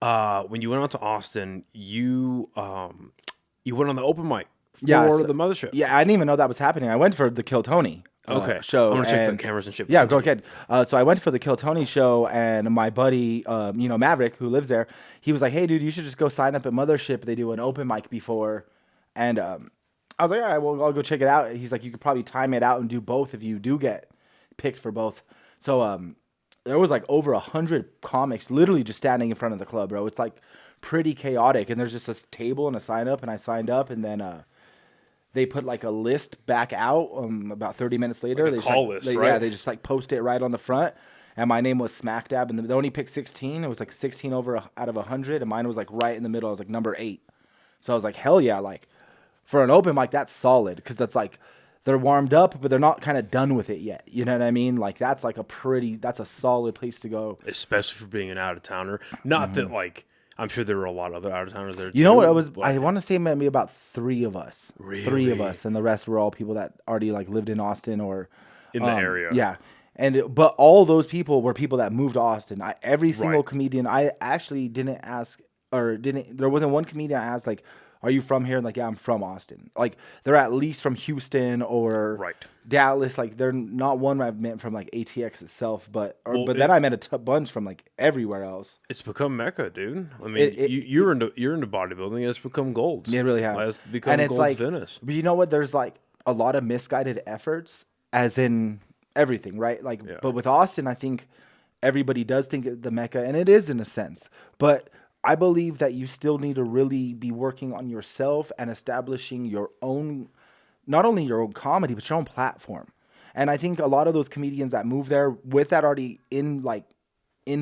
When you went out to Austin, you went on the open mic for the Mothership. Yeah, I didn't even know that was happening. I went for the Kill Tony show. I'm gonna check the cameras and shit. Yeah, go ahead. So I went for the Kill Tony show, and my buddy, Maverick, who lives there, he was like, "Hey, dude, you should just go sign up at Mothership. They do an open mic before." And I was like, "All right, well, I'll go check it out." He's like, "You could probably time it out and do both if you do get picked for both." So there was like over 100 comics literally just standing in front of the club, bro. It's like pretty chaotic, and there's just this table and a sign up, and I signed up, and then they put like a list back out about 30 minutes later. Like a call list, right? Yeah, they just like post it right on the front, and my name was smack dab, and they only picked 16. It was like 16 out of 100, and mine was like right in the middle. I was like number 8. So I was like, hell yeah, like for an open mic, that's solid, because that's like they're warmed up, but they're not kind of done with it yet. You know what I mean? Like that's like that's a solid place to go, especially for being an out of towner. Not that like. I'm sure there were a lot of other out-of-towners there, You know what? I want to say maybe about 3 of us. Really? 3 of us, and the rest were all people that already like lived in Austin or in the area. Yeah, but all those people were people that moved to Austin. Every single comedian, I actually didn't ask, there wasn't one comedian I asked like, "Are you from here?" And like, "Yeah, I'm from Austin." Like, they're at least from Houston or Dallas. Like, they're not one I've met from like ATX itself, but then I met a bunch from like everywhere else. It's become Mecca, dude. I mean, you're into bodybuilding. It's become gold. It really has. It's become and it's gold like, fitness. But you know what? There's like a lot of misguided efforts, as in everything, right? Like, but with Austin, I think everybody does think of the Mecca, and it is in a sense, but I believe that you still need to really be working on yourself and establishing your own, not only your own comedy, but your own platform. And I think a lot of those comedians that move there with that already in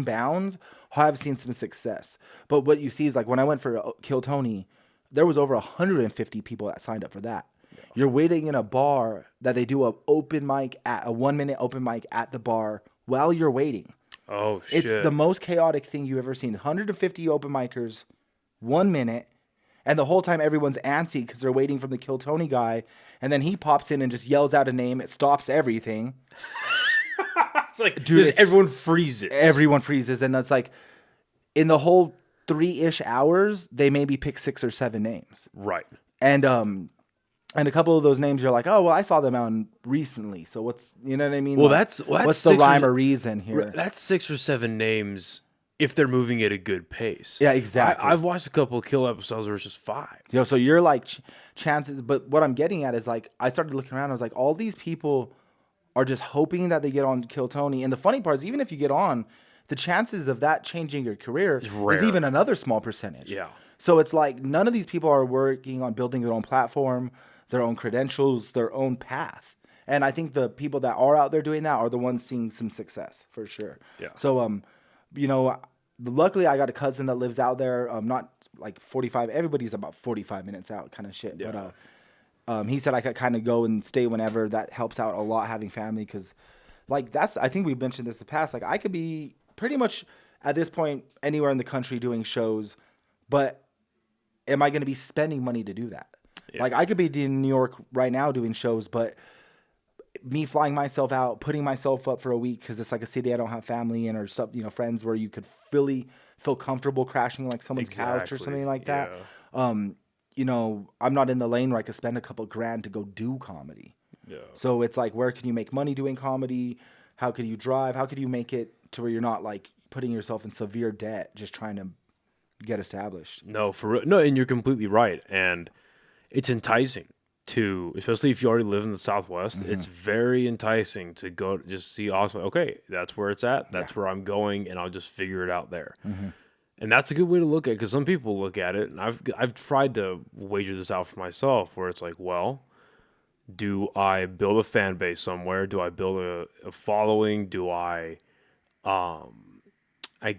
bounds have seen some success. But what you see is like when I went for Kill Tony, there was over 150 people that signed up for that. Yeah. You're waiting in a bar that they do a 1-minute open mic at the bar while you're waiting. Oh, shit. It's the most chaotic thing you've ever seen. 150 open micers, 1 minute, and the whole time everyone's antsy because they're waiting for the Kill Tony guy, and then he pops in and just yells out a name. It stops everything. It's like, dude, everyone freezes. Everyone freezes, and that's like, in the whole 3-ish hours, they maybe pick 6 or 7 names. Right. And a couple of those names, you're like, oh, well, I saw them out recently. So what's, you know what I mean? Well, like, what's the rhyme or reason here? That's 6 or 7 names if they're moving at a good pace. Yeah, exactly. I've watched a couple of Kill episodes where it's just 5. So you're like chances. But what I'm getting at is like, I started looking around. I was like, all these people are just hoping that they get on Kill Tony. And the funny part is, even if you get on, the chances of that changing your career is even another small percentage. Yeah. So it's like none of these people are working on building their own platform, their own credentials, their own path. And I think the people that are out there doing that are the ones seeing some success for sure. Yeah. So, luckily I got a cousin that lives out there. Not like 45. Everybody's about 45 minutes out kind of shit. Yeah. But he said I could kind of go and stay whenever. That helps out a lot having family, because like I think we've mentioned this in the past. Like I could be pretty much at this point anywhere in the country doing shows, but am I going to be spending money to do that? Yeah. Like I could be in New York right now doing shows, but me flying myself out, putting myself up for a week because it's like a city I don't have family in, or some, friends where you could really feel comfortable crashing like someone's couch or something like that. I'm not in the lane where I could spend a couple grand to go do comedy. Yeah. So it's like, where can you make money doing comedy? How can you drive? How could you make it to where you're not like putting yourself in severe debt just trying to get established? No, for real. No, and you're completely right. And it's enticing to, especially if you already live in the Southwest, it's very enticing to go just see Austin. Okay, that's where it's at. That's where I'm going, and I'll just figure it out there. Mm-hmm. And that's a good way to look at it, because some people look at it, and I've tried to wager this out for myself, where it's like, well, do I build a fan base somewhere? Do I build a following? Do I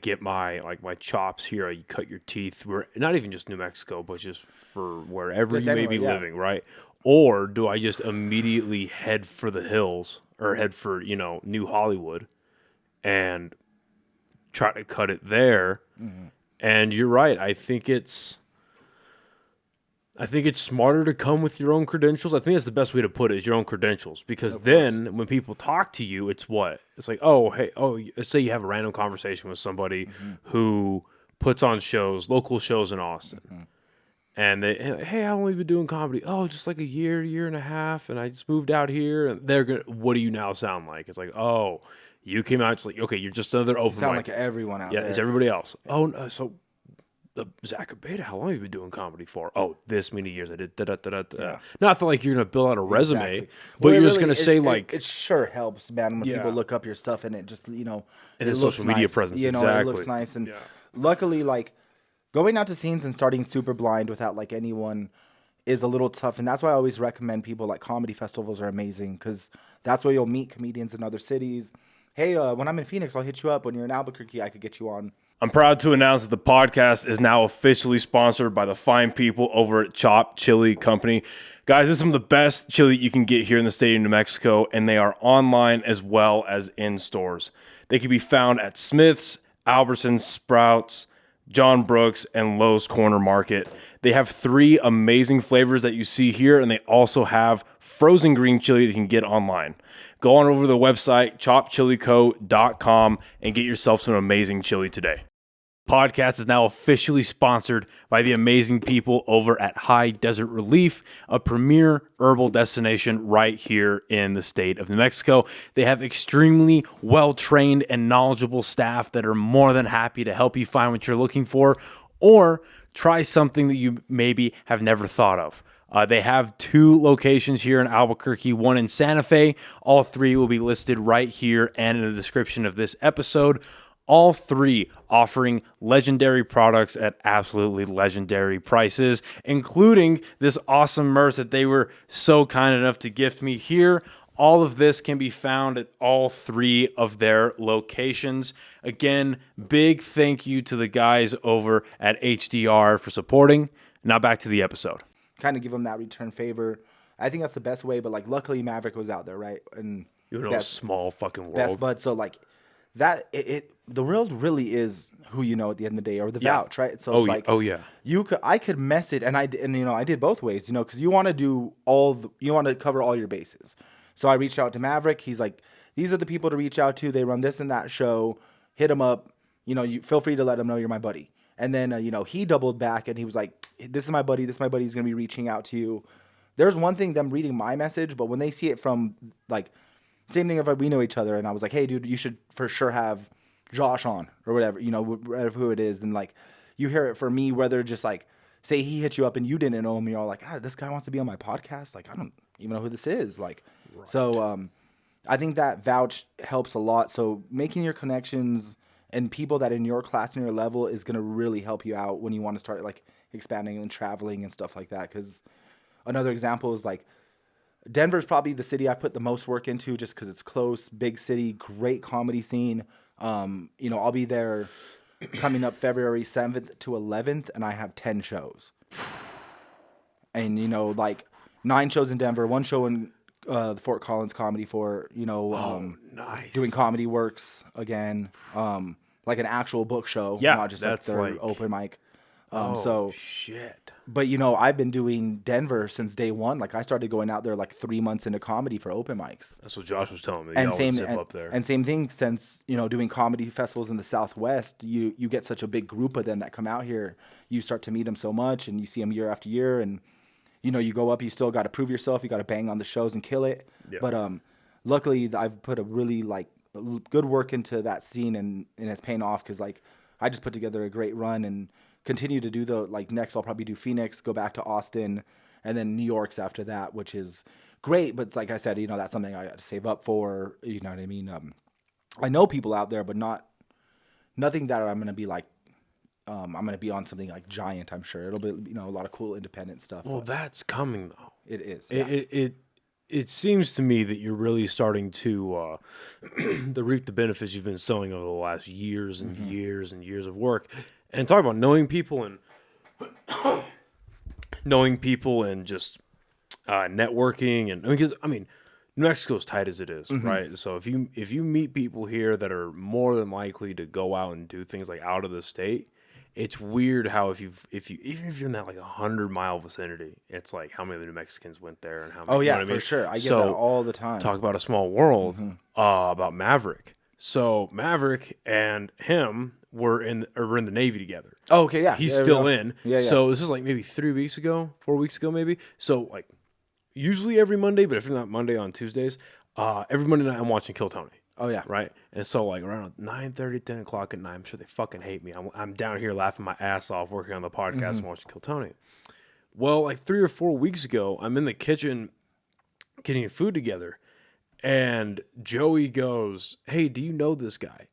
get my chops here? You cut your teeth. We're not even just New Mexico, but just for wherever you may be living, right? Or do I just immediately head for the hills, or head for, New Hollywood and try to cut it there? Mm-hmm. And you're right. I think it's smarter to come with your own credentials. I think that's the best way to put it, is your own credentials. Because then when people talk to you, it's what? It's like, let's say you have a random conversation with somebody who puts on shows, local shows in Austin. Mm-hmm. And they, hey, how long have you been doing comedy? Oh, just like a year and a half, and I just moved out here. And they're gonna, what do you now sound like? It's like, oh, you came out, it's like, okay, you're just another open sound mic. like everyone out there. Yeah, it's everybody else. Oh, no, so Zach Abeyta, how long have you been doing comedy for? Oh, this many years. I did da-da-da-da-da. Not that like you're gonna build out a resume, but you're just gonna say like it sure helps, man, when people look up your stuff and it just and it his social media presence. You know, exactly. it looks nice. And luckily, like going out to scenes and starting super blind without like anyone is a little tough, and that's why I always recommend people like comedy festivals are amazing because that's where you'll meet comedians in other cities. Hey, when I'm in Phoenix, I'll hit you up. When you're in Albuquerque, I could get you on. I'm proud to announce that the podcast is now officially sponsored by the fine people over at Chop Chili Company. Guys, this is some of the best chili you can get here in the state of New Mexico, and they are online as well as in stores. They can be found at Smith's, Albertsons, Sprouts, John Brooks, and Lowe's Corner Market. They have 3 amazing flavors that you see here, and they also have frozen green chili that you can get online. Go on over to the website, chopchilico.com, and get yourself some amazing chili today. Podcast is now officially sponsored by the amazing people over at High Desert Relief, a premier herbal destination right here in the state of New Mexico. They have extremely well-trained and knowledgeable staff that are more than happy to help you find what you're looking for or try something that you maybe have never thought of. They have 2 locations here in Albuquerque, 1 in Santa Fe. All 3 will be listed right here and in the description of this episode. All 3 offering legendary products at absolutely legendary prices, including this awesome merch that they were so kind enough to gift me here. All of this can be found at all 3 of their locations. Again, big thank you to the guys over at HDR for supporting. Now back to the episode. Kind of give them that return favor. I think that's the best way, but like luckily Maverick was out there, right? And you know, small fucking world. Best bud. So like that, the world really is who you know at the end of the day, or the vouch, right? So it's like, I could message, and I did both ways, because you want to do you want to cover all your bases. So I reached out to Maverick. He's like, these are the people to reach out to. They run this and that show. Hit him up. You feel free to let him know you're my buddy. And then, he doubled back and he was like, this is my buddy. This is my buddy. He's going to be reaching out to you. There's one thing, them reading my message, but when they see it from, like, same thing if we know each other and I was like, hey, dude, you should for sure have Josh on or whatever, whatever who it is. And, like, you hear it for me, whether just, like, say he hit you up and you didn't know him. You're all like, this guy wants to be on my podcast. Like, I don't even know who this is. Like, right. So I think that vouch helps a lot. So making your connections and people that in your class and your level is going to really help you out when you want to start like expanding and traveling and stuff like that. Because another example is like Denver's probably the city I put the most work into just because it's close, big city, great comedy scene. I'll be there coming up February 7th to 11th and I have 10 shows. And, like 9 shows in Denver, 1 show in the Fort Collins Comedy Fort, nice. Doing Comedy Works again, like an actual book show, not just like their open mic. Shit. But I've been doing Denver since day one. Like I started going out there like 3 months into comedy for open mics. That's what Josh was telling me. And same thing since doing comedy festivals in the Southwest. You get such a big group of them that come out here. You start to meet them so much, and you see them year after year, and you go up. You still got to prove yourself. You got to bang on the shows and kill it. Yeah. But luckily, I've put a really good work into that scene, and it's paying off because I just put together a great run and continue to do next I'll probably do Phoenix, go back to Austin, and then New York's after that, which is great. But like I said, that's something I got to save up for. You know what I mean? I know people out there, but nothing that I'm gonna be like. I'm gonna be on something like giant. I'm sure it'll be a lot of cool independent stuff. Well, that's coming though. It is. Yeah. It seems to me that you're really starting to reap the benefits you've been sowing over the last years and years and years of work. And talk about knowing people and just networking and because New Mexico's tight as it is, right? So if you meet people here that are more than likely to go out and do things like out of the state, it's weird how even if you're in that 100-mile vicinity, it's like how many of the New Mexicans went there and how many. Oh yeah, for sure. I get that all the time. Talk about a small world. About Maverick. So Maverick and him were in the Navy together. Oh, okay, yeah. He's Yeah, still in. Yeah. So this is like maybe 4 weeks ago, maybe. So like usually every Monday, but if not Monday, on Tuesdays, every Monday night I'm watching Kill Tony. Oh, yeah. Right. And so like around 9:30, 10 o'clock at night, I'm sure they fucking hate me. I'm down here laughing my ass off working on the podcast and watching Kill Tony. Well, like 3 or 4 weeks ago, I'm in the kitchen getting food together. And Joey goes, "Hey, do you know this guy?"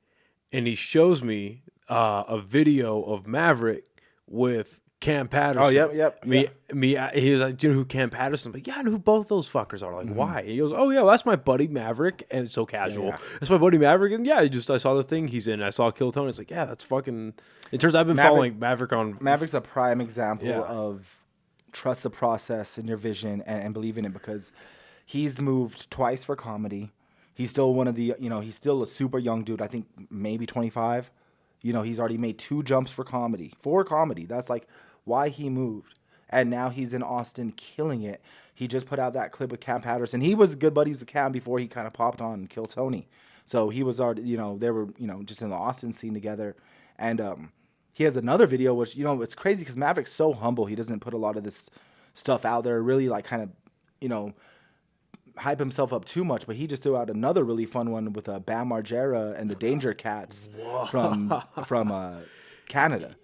And he shows me a video of Maverick with Cam Patterson. Oh, yep. He was like, "Do you know who Cam Patterson?" I'm like, "Yeah, I know who both those fuckers are." Like, why? And he goes, "Oh yeah, well, that's my buddy Maverick," and it's so casual. Yeah. That's my buddy Maverick, and yeah, I saw the thing he's in. I saw Kill Tony. It's like, yeah, that's fucking. It turns out I've been following Maverick on. Maverick's a prime example of trust the process and your vision and believe in it, because he's moved twice for comedy. He's still one of the, he's still a super young dude. I think maybe 25. He's already made 2 jumps for comedy. That's like why he moved. And now he's in Austin killing it. He just put out that clip with Cam Patterson. He was good buddies with Cam before he kind of popped on Kill Tony. So he was already, they were, just in the Austin scene together. And he has another video, which, it's crazy because Maverick's so humble. He doesn't put a lot of this stuff out there, really like kind of, hype himself up too much, but he just threw out another really fun one with Bam Margera and the Danger Cats from Canada.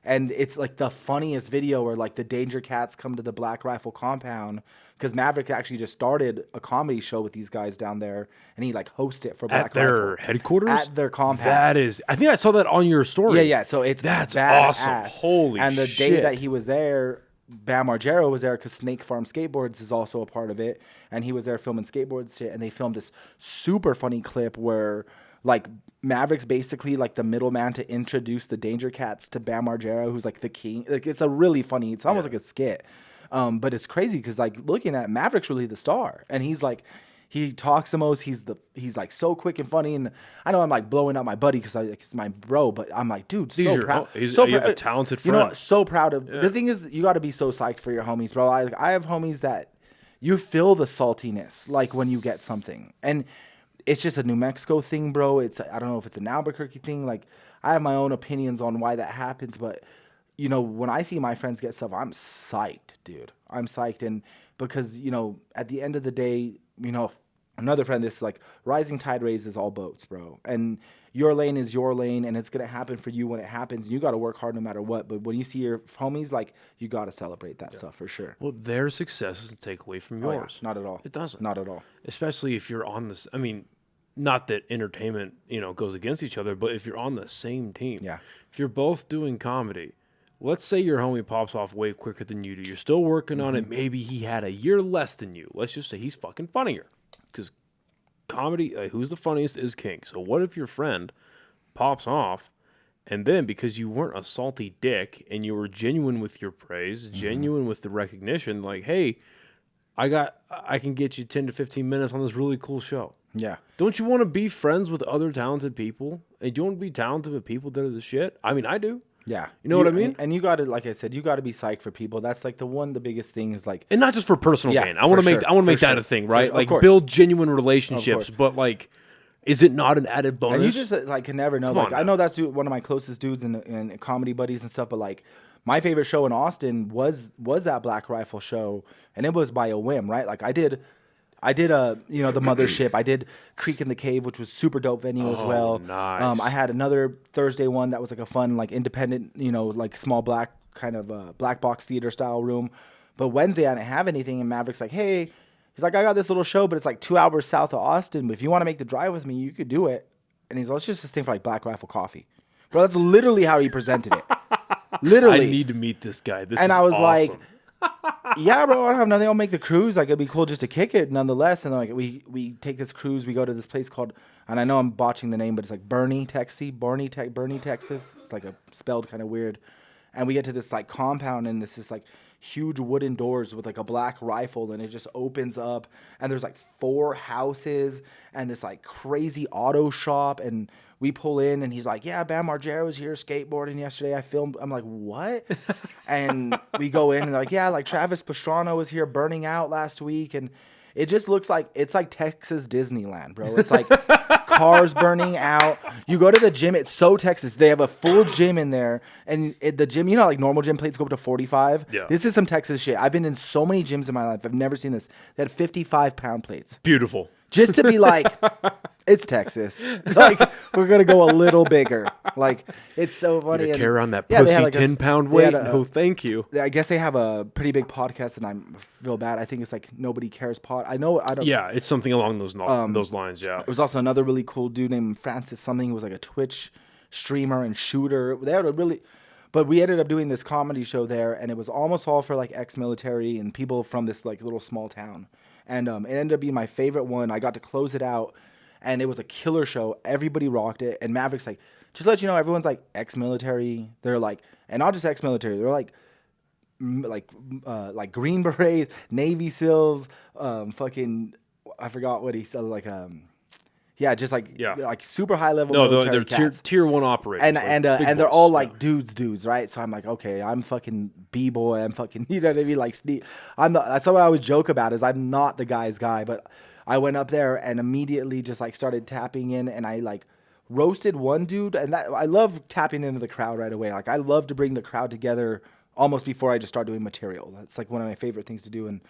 And it's like the funniest video where like the Danger Cats come to the Black Rifle compound, because Maverick actually just started a comedy show with these guys down there, and he like hosts it for Black Rifle. At their headquarters? At their compound. That is, I think I saw that on your story. Yeah. So that's awesome. badass. Holy shit. And the day that he was there, Bam Margera was there because Snake Farm Skateboards is also a part of it, and he was there filming skateboard shit, and they filmed this super funny clip where like Maverick's basically like the middleman to introduce the Danger Cats to Bam Margera, who's like the king. Like it's a really funny, it's almost like a skit, but it's crazy because like looking at Maverick's really the star, and he's like, he talks the most. He's like so quick and funny. And I know I'm like blowing up my buddy because he's my bro, but I'm like, dude, you have a talented friend. So proud of. Yeah. The thing is, you got to be so psyched for your homies, bro. I have homies that you feel the saltiness like when you get something, and it's just a New Mexico thing, bro. I don't know if it's an Albuquerque thing. Like I have my own opinions on why that happens, but when I see my friends get stuff, I'm psyched, dude. I'm psyched, and because at the end of the day, another friend, this like rising tide raises all boats, bro. And your lane is your lane, and it's gonna happen for you when it happens. You got to work hard no matter what. But when you see your homies, like you got to celebrate that stuff for sure. Well, their success doesn't take away from yours. Not at all. It doesn't. Not at all. Especially if you're on this. I mean, not that entertainment goes against each other, but if you're on the same team, if you're both doing comedy. Let's say your homie pops off way quicker than you do. You're still working on it. Maybe he had a year less than you. Let's just say he's fucking funnier. Because comedy, who's the funniest is king. So what if your friend pops off, and then because you weren't a salty dick and you were genuine with your praise, genuine with the recognition, like, hey, I can get you 10 to 15 minutes on this really cool show. Yeah. Don't you want to be friends with other talented people? And do you want to be talented with people that are the shit? I mean, I do. Yeah. You know what I mean? And you got to, like I said, you got to be psyched for people. That's like the biggest thing is like, and not just for personal gain. I want to make that a thing, right? Like build genuine relationships, but like, is it not an added bonus? And you just like can never know. Like I know that's one of my closest dudes and comedy buddies and stuff, but like my favorite show in Austin was that Black Rifle show, and it was by a whim, right? Like I did the Mothership. I did Creek in the Cave, which was super dope venue as well. Nice. I had another Thursday one that was like a fun, like independent, like small black kind of black box theater style room. But Wednesday I didn't have anything, and Maverick's like, hey, he's like, I got this little show, but it's like 2 hours south of Austin. But if you want to make the drive with me, you could do it. And he's like, it's just this thing for like Black Rifle coffee. Bro, that's literally how he presented it. Literally. I need to meet this guy. And I was awesome. Like, yeah, bro, I don't have nothing. I'll make the cruise. Like, it'd be cool just to kick it nonetheless. And then, like, we take this cruise. We go to this place called, and I know I'm botching the name, but it's like Boerne, Texas. It's like spelled kind of weird. And we get to this like compound, and this is like huge wooden doors with like a Black Rifle, and it just opens up, and there's like 4 houses and this like crazy auto shop. And we pull in, and he's like, yeah, Bam Margera was here skateboarding yesterday. I filmed. I'm like, what? And we go in, and they're like, yeah, like Travis Pastrana was here burning out last week. And it just looks like it's like Texas Disneyland, bro. It's like cars burning out. You go to the gym, it's so Texas. They have a full gym in there, and the gym, you know, like normal gym plates go up to 45. Yeah. This is some Texas shit. I've been in so many gyms in my life. I've never seen this. They had 55-pound plates. Beautiful. Just to be like, it's Texas. Like, we're going to go a little bigger. Like, it's so funny. You carry around that yeah, they pussy had like 10-pound weight? No, thank you. I guess they have a pretty big podcast, and I feel bad. I think it's like Nobody Cares Pod. I don't. Yeah, it's something along those lines, yeah. There was also another really cool dude named Francis something. He was like a Twitch streamer and shooter. They had a really... But we ended up doing this comedy show there, and it was almost all for like ex-military and people from this like little small town. And it ended up being my favorite one. I got to close it out, and it was a killer show. Everybody rocked it. And Maverick's like, just to let you know, everyone's like ex-military. They're like, and not just ex-military. They're like Green Berets, Navy SEALs, fucking, I forgot what he said, like yeah, just like super high level. No, they're tier one operators, and they're all like dudes, right? So I'm like, okay, I'm fucking b-boy, I'm fucking, you know what I mean? Like, that's what I always joke about is I'm not the guy's guy, but I went up there and immediately just like started tapping in, and I like roasted one dude, and that I love tapping into the crowd right away. Like I love to bring the crowd together almost before I just start doing material. That's like one of my favorite things to do. And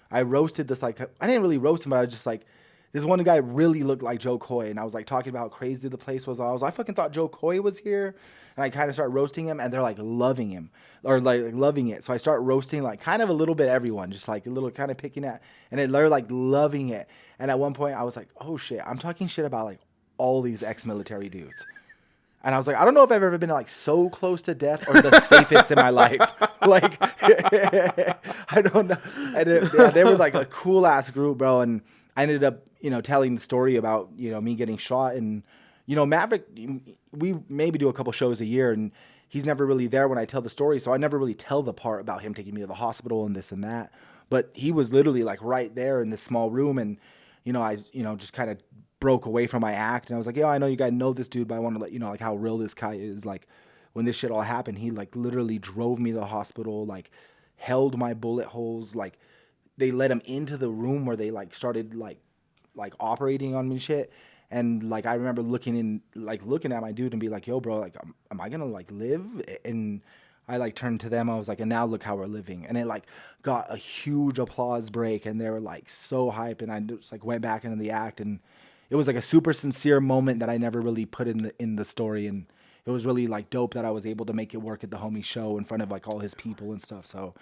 I roasted this, like, I didn't really roast him, but I was just like, this one guy really looked like Joe Coy, and I was like talking about how crazy the place was. I fucking thought Joe Coy was here, and I kind of start roasting him, and they're like loving him or like loving it. So I start roasting like kind of a little bit everyone, just like a little kind of picking at, and they're like loving it. And at one point I was like, oh shit, I'm talking shit about like all these ex-military dudes. And I was like, I don't know if I've ever been like so close to death or the safest in my life. Like, I don't know. And they were like a cool ass group, bro. And I ended up, you know, telling the story about, you know, me getting shot. And, you know, Maverick, we maybe do a couple shows a year, and he's never really there when I tell the story. So I never really tell the part about him taking me to the hospital and this and that. But he was literally like right there in this small room. And, you know, I, you know, just kind of broke away from my act. And I was like, yeah, I know you guys know this dude, but I want to let you know like how real this guy is. Like when this shit all happened, he like literally drove me to the hospital, like held my bullet holes. Like they let him into the room where they like started like operating on me and shit. And like I remember looking at my dude and be like, yo, bro, like am I gonna like live? And I like turned to them. I was like, and now look how we're living. And it like got a huge applause break, and they were like so hype. And I just like went back into the act, and it was like a super sincere moment that I never really put in the story. And it was really like dope that I was able to make it work at the homie show in front of like all his people and stuff. So